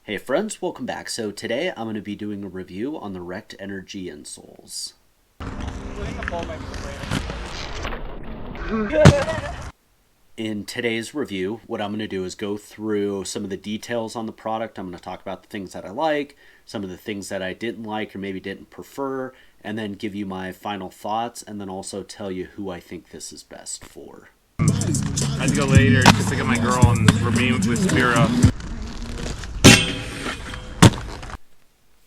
Hey friends, welcome back. So today I'm going to be doing a review on the REKD Energy Insoles. In today's review, what I'm going to do is go through some of the details on the product. I'm going to talk about the things that I like, some of the things that I didn't like or maybe didn't prefer, and then give you my final thoughts, and then also tell you who I think this is best for. I had to go later to pick up my girl and we're meeting with Spira.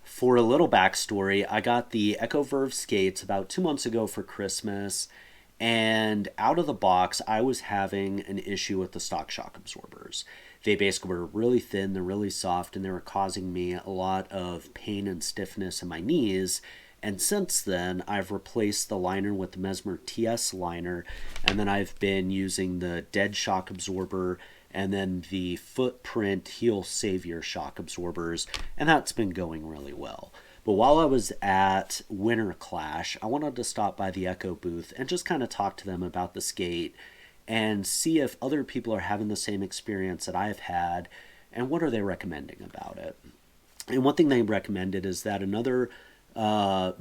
For a little backstory, I got the EcoVerve skates about 2 months ago for Christmas, and out of the box, I was having an issue with the stock shock absorbers. They basically were really thin, they're really soft, and they were causing me a lot of pain and stiffness in my knees. And since then, I've replaced the liner with the Mesmer TS liner, and then I've been using the Dead shock absorber and then the Footprint Heel Savior shock absorbers, and that's been going really well. But while I was at Winter Clash, I wanted to stop by the Echo booth and just kind of talk to them about the skate and see if other people are having the same experience that I've had and what are they recommending about it. And one thing they recommended is that another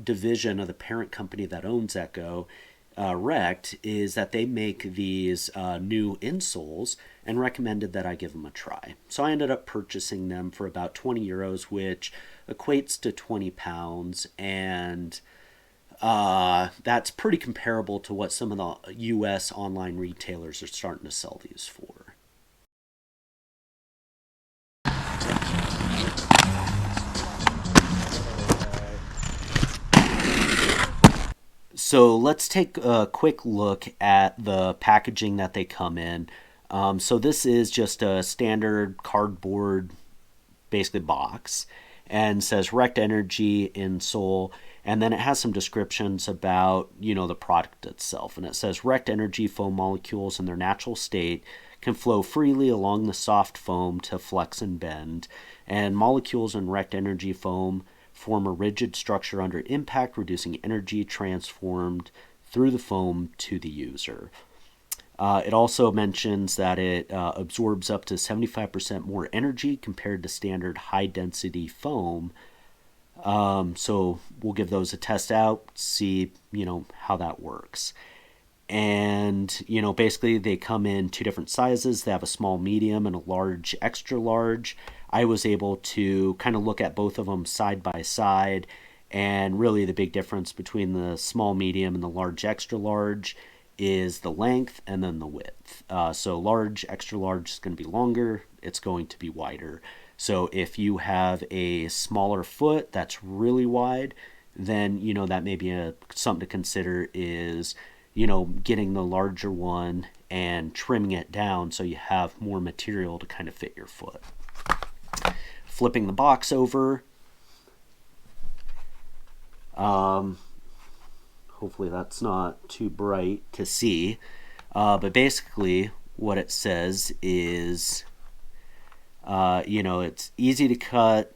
division of the parent company that owns Echo, REKD, is that they make these new insoles and recommended that I give them a try. So I ended up purchasing them for about 20 euros, which equates to 20 pounds, and that's pretty comparable to what some of the US online retailers are starting to sell these for. So let's take a quick look at the packaging that they come in. So this is just a standard cardboard, basically box, and says REKD Energy Insole, and then it has some descriptions about, the product itself. And it says REKD Energy foam molecules in their natural state can flow freely along the soft foam to flex and bend, and molecules in REKD Energy foam form a rigid structure under impact, reducing energy transformed through the foam to the user. It also mentions that it absorbs up to 75% more energy compared to standard high-density foam. So we'll give those a test out, see, how that works. And, basically they come in two different sizes. They have a small, medium, and a large, extra large. I was able to kind of look at both of them side by side, and really the big difference between the small, medium, and the large, extra large is the length and then the width. So large, extra large is going to be longer, it's going to be wider. So if you have a smaller foot that's really wide, then that may be something to consider is getting the larger one and trimming it down so you have more material to kind of fit your foot. Flipping the box over. Hopefully that's not too bright to see. But basically what it says is, it's easy to cut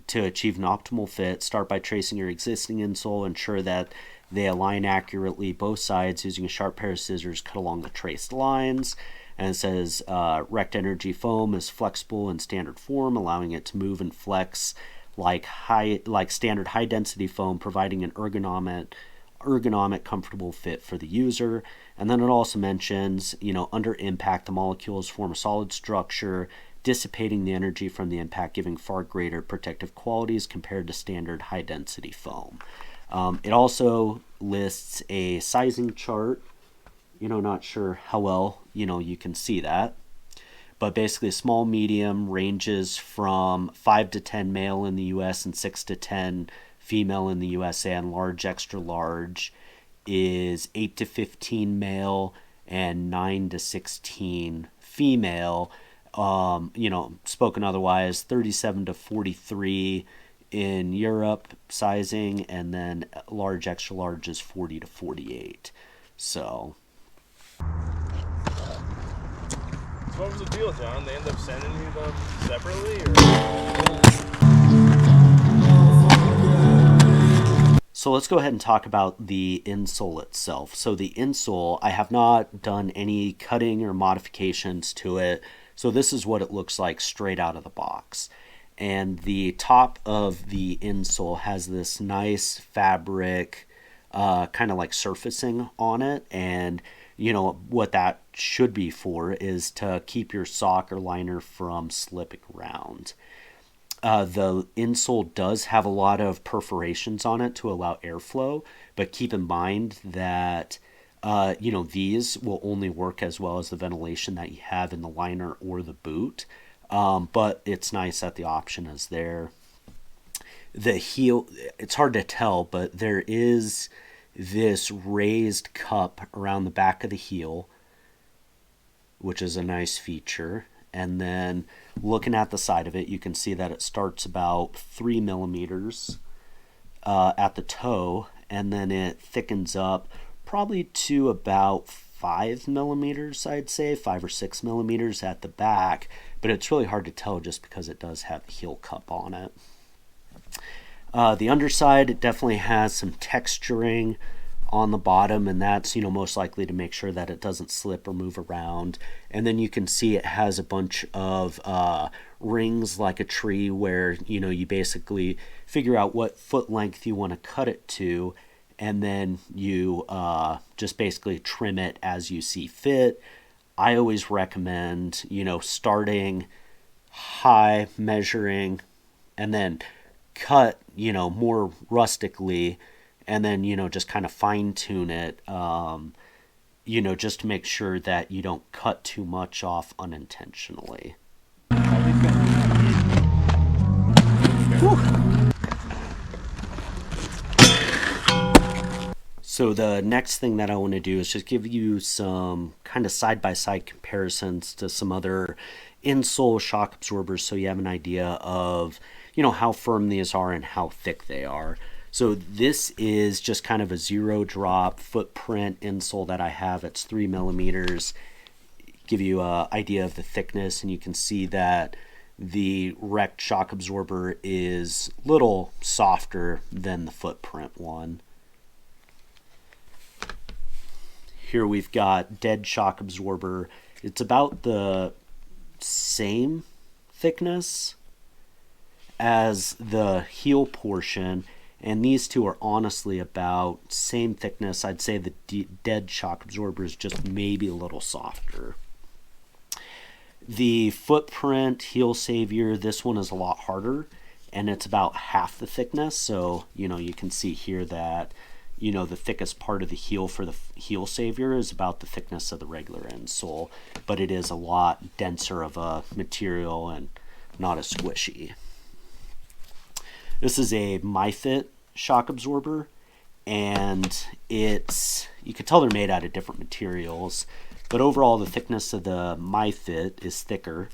to achieve an optimal fit. Start by tracing your existing insole. Ensure that they align accurately both sides using a sharp pair of scissors. Cut along the traced lines. And it says REKD Energy foam is flexible in standard form, allowing it to move and flex like standard high density foam, providing an ergonomic comfortable fit for the user. And then it also mentions, under impact the molecules form a solid structure, dissipating the energy from the impact, giving far greater protective qualities compared to standard high density foam. It also lists a sizing chart. Not sure how well, you can see that. But basically, small, medium ranges from 5 to 10 male in the US and 6 to 10 female in the USA, and large, extra large is 8 to 15 male and 9 to 16 female. Spoken otherwise, 37 to 43 in Europe sizing, and then large, extra large is 40 to 48. So What was the deal, John? They end up sending you them separately, So let's go ahead and talk about the insole itself. So the insole, I have not done any cutting or modifications to it. So this is what it looks like straight out of the box. and the top of the insole has this nice fabric, kind of like surfacing on it. And what that should be for is to keep your sock or liner from slipping around. The insole does have a lot of perforations on it to allow airflow, but keep in mind that these will only work as well as the ventilation that you have in the liner or the boot. But it's nice that the option is there. The heel, it's hard to tell, but there is this raised cup around the back of the heel, which is a nice feature. And then looking at the side of it, you can see that it starts about 3 millimeters at the toe, and then it thickens up probably to about 5 millimeters, I'd say 5 or 6 millimeters at the back, but it's really hard to tell just because it does have the heel cup on it. The underside, it definitely has some texturing on the bottom, and that's most likely to make sure that it doesn't slip or move around. And then you can see it has a bunch of rings like a tree, where you basically figure out what foot length you want to cut it to, and then you just basically trim it as you see fit. I always recommend starting high, measuring, and then cut more rustically, and then just kind of fine tune it, just to make sure that you don't cut too much off unintentionally. So the next thing that I want to do is just give you some kind of side-by-side comparisons to some other insole shock absorbers, so you have an idea of how firm these are and how thick they are. So this is just kind of a zero drop footprint insole that I have. It's 3 millimeters. Give you an idea of the thickness, and you can see that the REKD shock absorber is a little softer than the footprint one. Here we've got dead shock absorber. It's about the same thickness as the heel portion, and these two are honestly about same thickness. I'd say the dead shock absorber is just maybe a little softer. The footprint heel savior, this one is a lot harder, and it's about half the thickness. So you can see here that the thickest part of the heel for the heel savior is about the thickness of the regular insole, but it is a lot denser of a material and not as squishy. This is a MyFit shock absorber, and you can tell they're made out of different materials, but overall the thickness of the MyFit is thicker,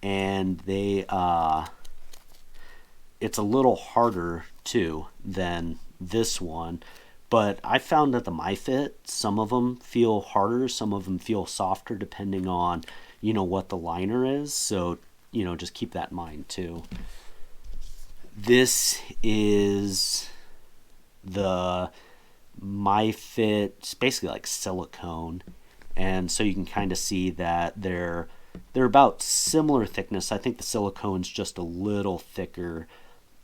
and it's a little harder too than this one. But I found that the MyFit, some of them feel harder, some of them feel softer, depending on what the liner is. So just keep that in mind too. This is the MyFit. It's basically like silicone, and so you can kind of see that they're about similar thickness. I think the silicone's just a little thicker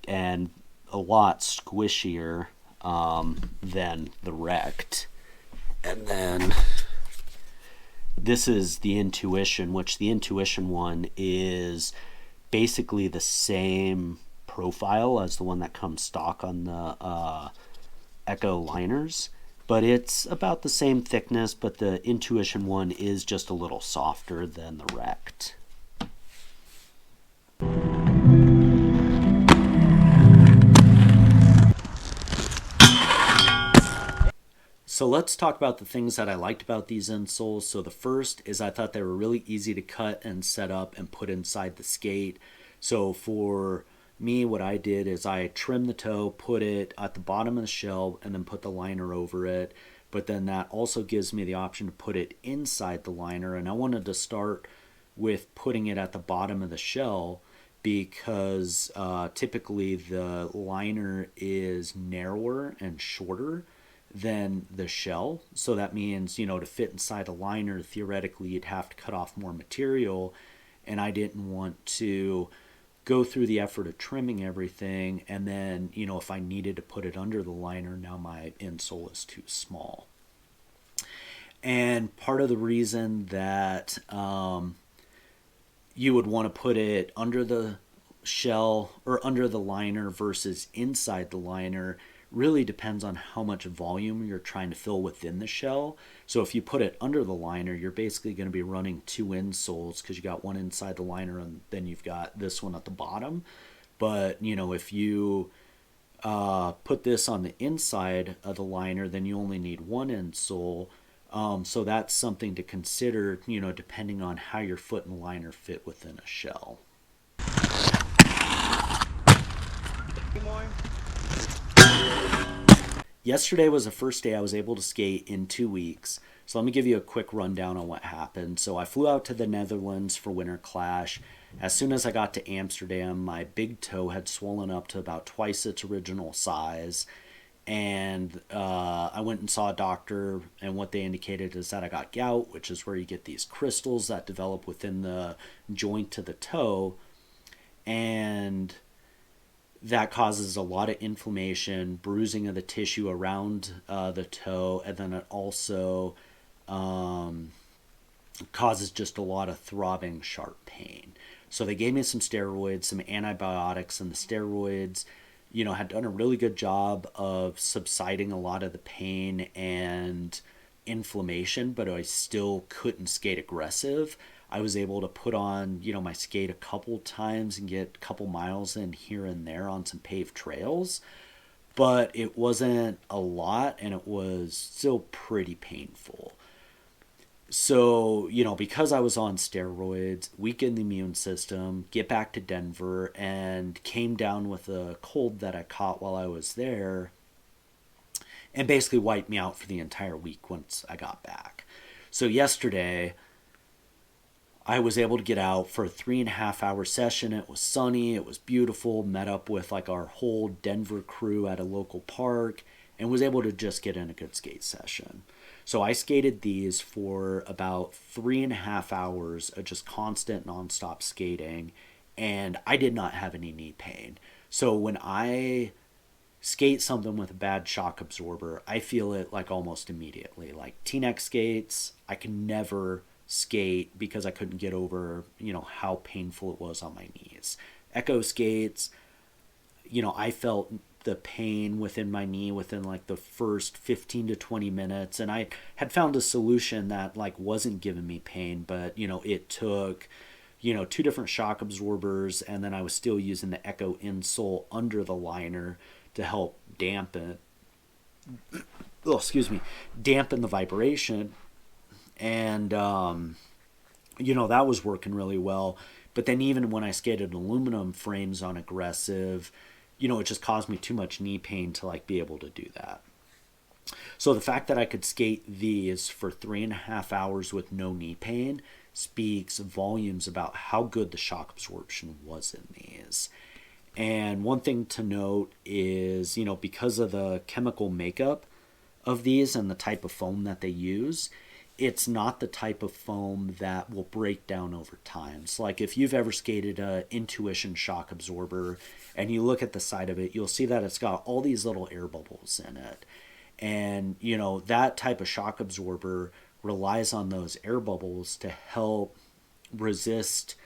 and a lot squishier than the REKD. And then this is the Intuition, which the Intuition one is basically the same profile as the one that comes stock on the Echo liners, but it's about the same thickness, but the Intuition one is just a little softer than the REKD. So let's talk about the things that I liked about these insoles. So the first is I thought they were really easy to cut and set up and put inside the skate. So for me, what I did is I trimmed the toe, put it at the bottom of the shell, and then put the liner over it. But then that also gives me the option to put it inside the liner, and I wanted to start with putting it at the bottom of the shell because typically the liner is narrower and shorter than the shell. So that means, to fit inside a liner, theoretically you'd have to cut off more material, and I didn't want to go through the effort of trimming everything, and then, if I needed to put it under the liner, now my insole is too small. And part of the reason that you would want to put it under the shell or under the liner versus inside the liner really depends on how much volume you're trying to fill within the shell. So if you put it under the liner, you're basically going to be running two insoles because you got one inside the liner and then you've got this one at the bottom. But, if you put this on the inside of the liner, then you only need one insole. So that's something to consider, depending on how your foot and liner fit within a shell. Yesterday was the first day I was able to skate in 2 weeks. So let me give you a quick rundown on what happened. So I flew out to the Netherlands for Winter Clash. As soon as I got to Amsterdam, my big toe had swollen up to about twice its original size. And I went and saw a doctor, and what they indicated is that I got gout, which is where you get these crystals that develop within the joint to the toe. And that causes a lot of inflammation, bruising of the tissue around the toe, and then it also causes just a lot of throbbing, sharp pain. So they gave me some steroids, some antibiotics, and the steroids, had done a really good job of subsiding a lot of the pain and inflammation, but I still couldn't skate aggressive. I was able to put on, my skate a couple times and get a couple miles in here and there on some paved trails, but it wasn't a lot and it was still pretty painful. So, because I was on steroids, weakened the immune system, get back to Denver, and came down with a cold that I caught while I was there, and basically wiped me out for the entire week once I got back. So yesterday, I was able to get out for a 3.5 hour session. It was sunny, it was beautiful, met up with our whole Denver crew at a local park, and was able to just get in a good skate session. So I skated these for about 3.5 hours of just constant nonstop skating, and I did not have any knee pain. So when I skate something with a bad shock absorber, I feel it almost immediately. Like T-neck skates, I can never skate because I couldn't get over, how painful it was on my knees. Echo skates, I felt the pain within my knee within the first 15 to 20 minutes, and I had found a solution that wasn't giving me pain, but it took 2 different shock absorbers, and then I was still using the Echo insole under the liner to help dampen the vibration. And that was working really well. But then even when I skated aluminum frames on aggressive, it just caused me too much knee pain to be able to do that. So the fact that I could skate these for 3.5 hours with no knee pain speaks volumes about how good the shock absorption was in these. And one thing to note is, because of the chemical makeup of these and the type of foam that they use, it's not the type of foam that will break down over time. So if you've ever skated a Intuition shock absorber and you look at the side of it, you'll see that it's got all these little air bubbles in it. And, that type of shock absorber relies on those air bubbles to help resist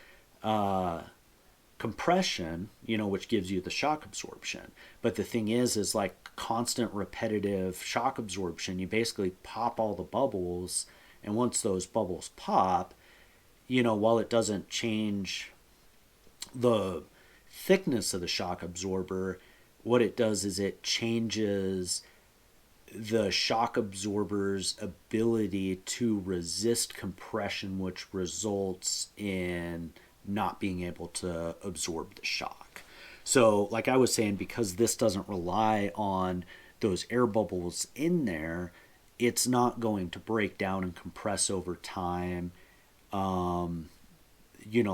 compression, which gives you the shock absorption. But the thing is constant repetitive shock absorption, you basically pop all the bubbles, and once those bubbles pop, while it doesn't change the thickness of the shock absorber, what it does is it changes the shock absorber's ability to resist compression, which results in not being able to absorb the shock. So like I was saying, because this doesn't rely on those air bubbles in there, it's not going to break down and compress over time,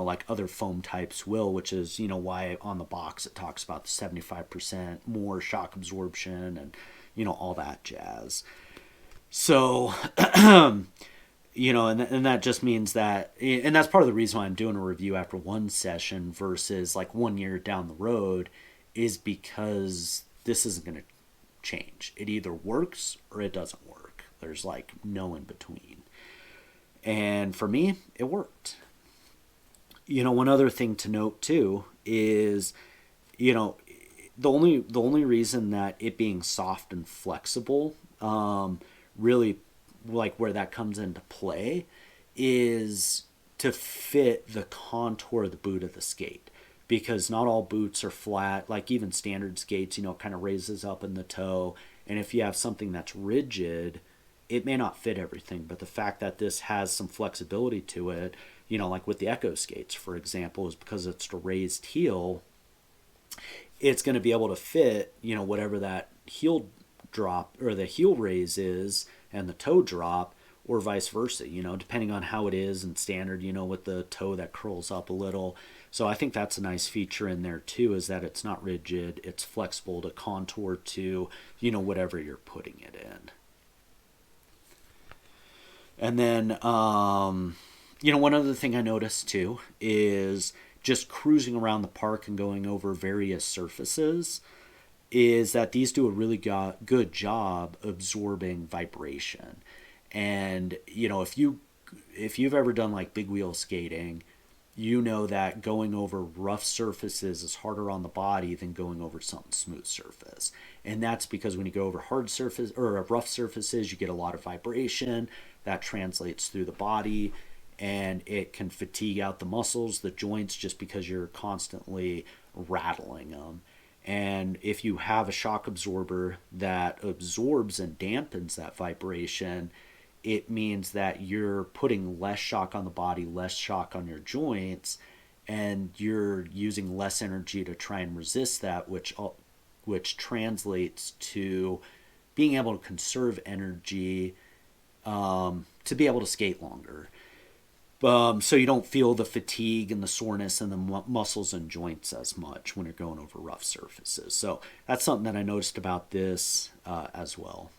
like other foam types will, which is, why on the box it talks about the 75% more shock absorption and, all that jazz. So, and that just means that, and that's part of the reason why I'm doing a review after one session versus like 1 year down the road, is because this isn't going to change. It either works or it doesn't work. There's like no in between. And for me, it worked. One other thing to note too is, the only reason that it being soft and flexible, really, like where that comes into play, is to fit the contour of the boot of the skate, because not all boots are flat. Like even standard skates, it kind of raises up in the toe, and if you have something that's rigid, it may not fit everything. But the fact that this has some flexibility to it, like with the Echo skates, for example, is because it's a raised heel, it's going to be able to fit, whatever that heel drop or the heel raise is and the toe drop, or vice versa, depending on how it is in standard, with the toe that curls up a little. So I think that's a nice feature in there too, is that it's not rigid, it's flexible to contour to, whatever you're putting it in. And then, one other thing I noticed too is just cruising around the park and going over various surfaces, is that these do a really good job absorbing vibration. And if you've ever done like big wheel skating, that going over rough surfaces is harder on the body than going over something smooth surface. And that's because when you go over hard surface or rough surfaces, you get a lot of vibration that translates through the body, and it can fatigue out the muscles, the joints, just because you're constantly rattling them. And if you have a shock absorber that absorbs and dampens that vibration, it means that you're putting less shock on the body, less shock on your joints, and you're using less energy to try and resist that, which translates to being able to conserve energy, to be able to skate longer. So you don't feel the fatigue and the soreness in the muscles and joints as much when you're going over rough surfaces. So that's something that I noticed about this as well.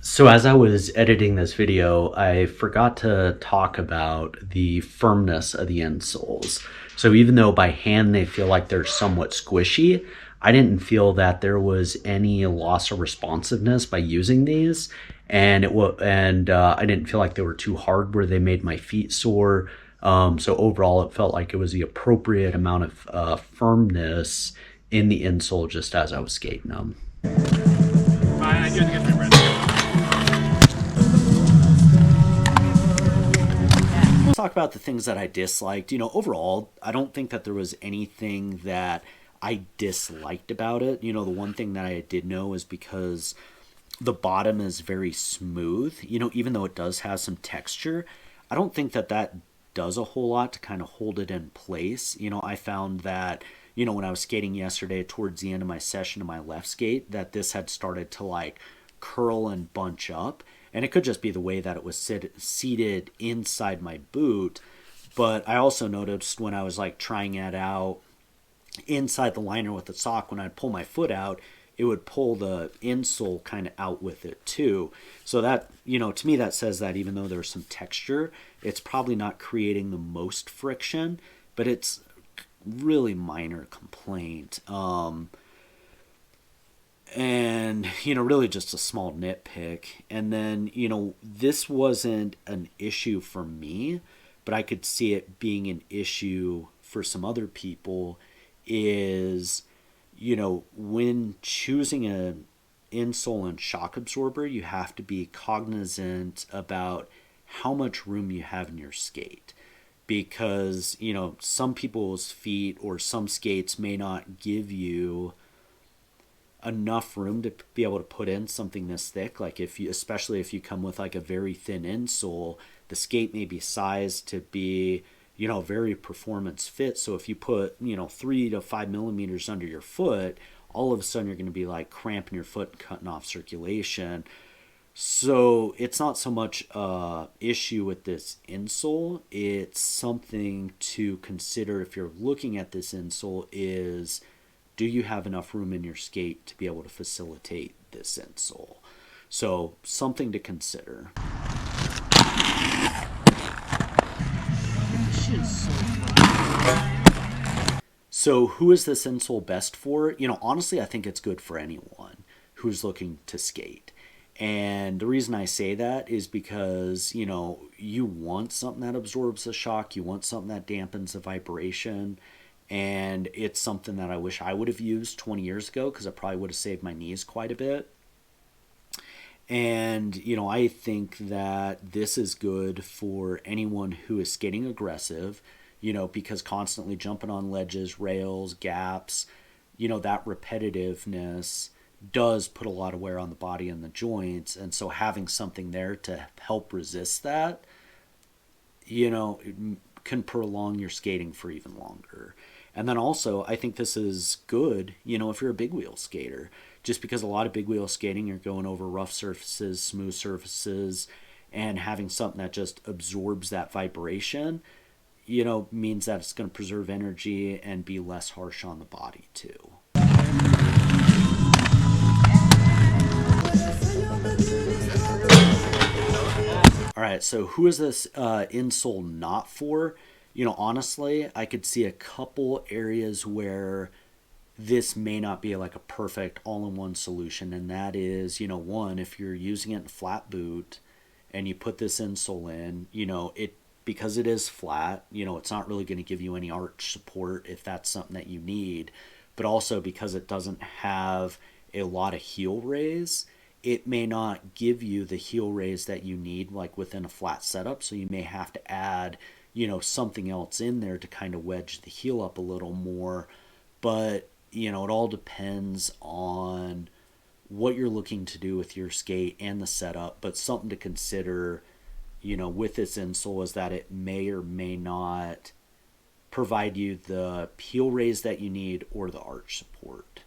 So as I was editing this video, I forgot to talk about the firmness of the insoles. So even though by hand they feel like they're somewhat squishy, I didn't feel that there was any loss of responsiveness by using these, and I didn't feel like they were too hard where they made my feet sore. So overall, it felt like it was the appropriate amount of firmness in the insole just as I was skating them. I do have to get my breath. Let's talk about the things that I disliked. Overall, I don't think that there was anything that I disliked about it. The one thing that I did know is because the bottom is very smooth, even though it does have some texture, I don't think that does a whole lot to kind of hold it in place. I found that, when I was skating yesterday towards the end of my session of my left skate, that this had started to like curl and bunch up. And it could just be the way that it was seated inside my boot. But I also noticed when I was like trying it out inside the liner with the sock, when I'd pull my foot out, it would pull the insole kind of out with it too. So that, to me, that says that even though there's some texture, it's probably not creating the most friction, but it's really minor complaint. And, really just a small nitpick. And then, this wasn't an issue for me, but I could see it being an issue for some other people, is, when choosing an insole and shock absorber, you have to be cognizant about how much room you have in your skate. Because, some people's feet or some skates may not give you enough room to be able to put in something this thick. Like especially if you come with like a very thin insole, the skate may be sized to be, very performance fit. So if you put, 3 to 5 millimeters under your foot, all of a sudden you're going to be like cramping your foot and cutting off circulation. So it's not so much a issue with this insole. It's something to consider if you're looking at this insole is, do you have enough room in your skate to be able to facilitate this insole? So something to consider. So who is this insole best for? Honestly, I think it's good for anyone who's looking to skate. And the reason I say that is because, you want something that absorbs the shock, you want something that dampens the vibration. And it's something that I wish I would have used 20 years ago because it probably would have saved my knees quite a bit. And, I think that this is good for anyone who is skating aggressive, because constantly jumping on ledges, rails, gaps, that repetitiveness does put a lot of wear on the body and the joints. And so having something there to help resist that, can prolong your skating for even longer. And then also, I think this is good, if you're a big wheel skater, just because a lot of big wheel skating, you're going over rough surfaces, smooth surfaces, and having something that just absorbs that vibration, means that it's going to preserve energy and be less harsh on the body too. All right, so who is this insole not for? Honestly, I could see a couple areas where this may not be like a perfect all-in-one solution, and that is, one, if you're using it in flat boot and you put this insole in, it because it is flat, it's not really going to give you any arch support if that's something that you need, but also because it doesn't have a lot of heel raise, it may not give you the heel raise that you need like within a flat setup, so you may have to add something else in there to kind of wedge the heel up a little more. But it all depends on what you're looking to do with your skate and the setup. But something to consider with this insole is that it may or may not provide you the heel raise that you need or the arch support.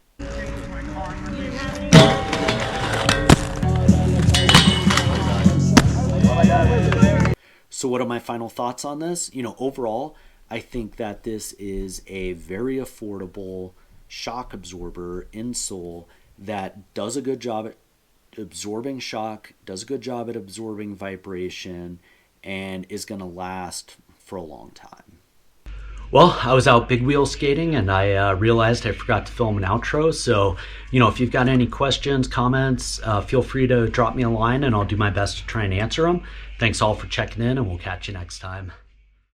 So what are my final thoughts on this? Overall, I think that this is a very affordable shock absorber insole that does a good job at absorbing shock, does a good job at absorbing vibration, and is going to last for a long time. Well, I was out big wheel skating and I realized I forgot to film an outro. So, if you've got any questions, comments, feel free to drop me a line and I'll do my best to try and answer them. Thanks all for checking in, and we'll catch you next time.